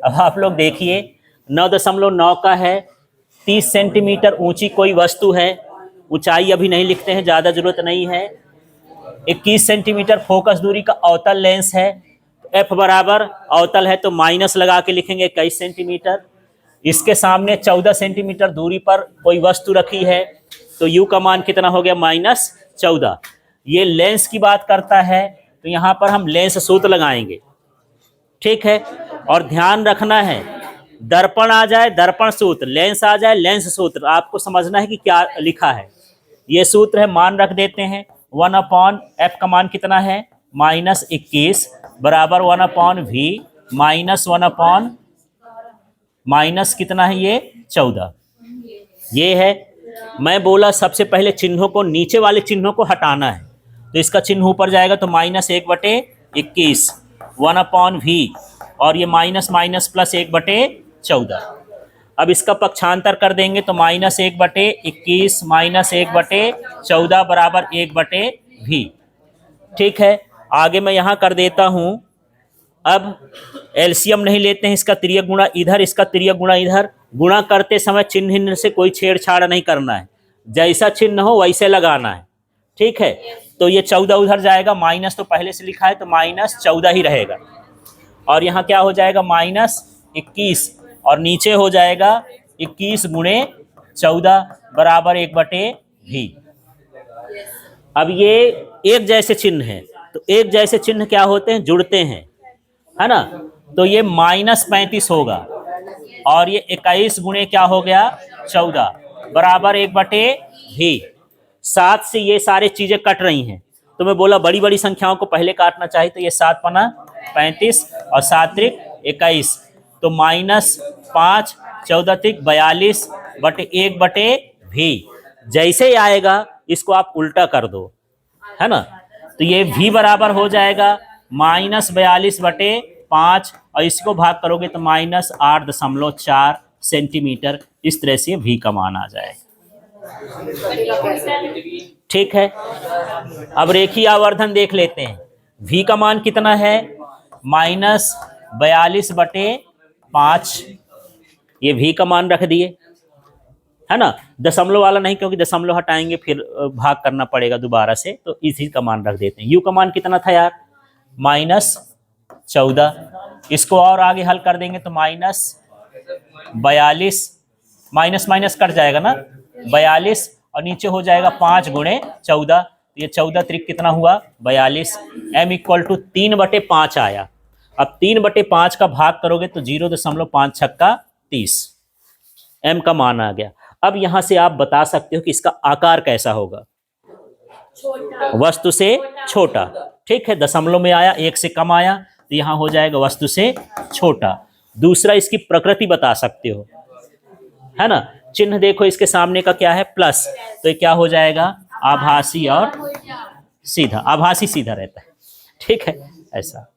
अब आप लोग देखिए 9.9 का है, 30 सेंटीमीटर ऊंची कोई वस्तु है, ऊंचाई अभी नहीं लिखते हैं, ज़्यादा जरूरत नहीं है। 21 सेंटीमीटर फोकस दूरी का अवतल लेंस है, एफ बराबर अवतल है तो माइनस लगा के लिखेंगे 21 सेंटीमीटर। इसके सामने 14 सेंटीमीटर दूरी पर कोई वस्तु रखी है, तो यू का मान कितना हो गया, -14। ये लेंस की बात करता है, तो यहाँ पर हम लेंस सूत्र लगाएंगे, ठीक है। और ध्यान रखना है, दर्पण आ जाए दर्पण सूत्र, लेंस आ जाए लेंस सूत्र, आपको समझना है कि क्या लिखा है। ये सूत्र है, मान रख देते हैं 1/f का मान कितना है, -21 बराबर 1/v माइनस कितना है ये 14। ये है, मैं बोला सबसे पहले चिन्हों को, नीचे वाले चिन्हों को हटाना है, तो इसका चिन्ह ऊपर जाएगा तो -1/21 1/v, और ये माइनस माइनस प्लस 1/14। अब इसका पक्षांतर कर देंगे तो -1/21 -1/14 बराबर 1/v, ठीक है। आगे मैं यहाँ कर देता हूँ, अब एलसीएम नहीं लेते हैं, इसका तिर्यक गुणा इधर, इसका तिर्यक गुणा इधर। गुणा करते समय चिन्ह से कोई छेड़छाड़ नहीं करना है, जैसा चिन्ह हो वैसे लगाना है, ठीक है। तो ये 14 उधर जाएगा, माइनस तो पहले से लिखा है तो -14 ही रहेगा, और यहाँ क्या हो जाएगा -21, और नीचे हो जाएगा 21 गुणे 14 बराबर 1/v। अब ये एक जैसे चिन्ह है, तो एक जैसे चिन्ह क्या होते हैं, जुड़ते हैं, है ना। तो ये -35 होगा, और ये 21 गुणे क्या हो गया 14 बराबर 1/v। 7 से ये सारे चीजें कट रही हैं, तो मैं बोला बड़ी बड़ी संख्याओं को पहले काटना चाहिए, तो ये 7 पना 35 और 7 त्रिक 21, तो -5 14 त्रिक 42 बटे 1/v। जैसे ही आएगा इसको आप उल्टा कर दो, है ना, तो ये v बराबर हो जाएगा -42/5, और इसको भाग करोगे तो -8.4 सेंटीमीटर। इस तरह से v का मान आ जाएगा, ठीक है। अब रेखीय आवर्धन देख लेते हैं, v का मान कितना है, -42/5, ये v का मान रख दिए, है ना, दशमलव वाला नहीं, क्योंकि दशमलव हटाएंगे फिर भाग करना पड़ेगा दोबारा से, तो इसी का मान रख देते हैं। u का मान कितना था यार, -14, इसको और आगे हल कर देंगे तो -42, माइनस माइनस कट जाएगा ना, 42, और नीचे हो जाएगा 5 गुणे 14, तो ये 14 त्रिक कितना हुआ 42। m = 3/5 आया। अब 3/5 का भाग करोगे तो 0.5 छक्का 30, m का मान आ गया। अब यहां से आप बता सकते हो कि इसका आकार कैसा होगा, वस्तु से छोटा, ठीक है। दशमलव में आया, 1 से कम आया, तो यहां हो जाएगा वस्तु से छोटा। दूसरा, इसकी प्रकृति बता सकते हो, है ना, चिन्ह देखो इसके सामने का क्या है, प्लस, तो ये क्या हो जाएगा, आभासी और सीधा, आभासी सीधा रहता है, ठीक है, ऐसा।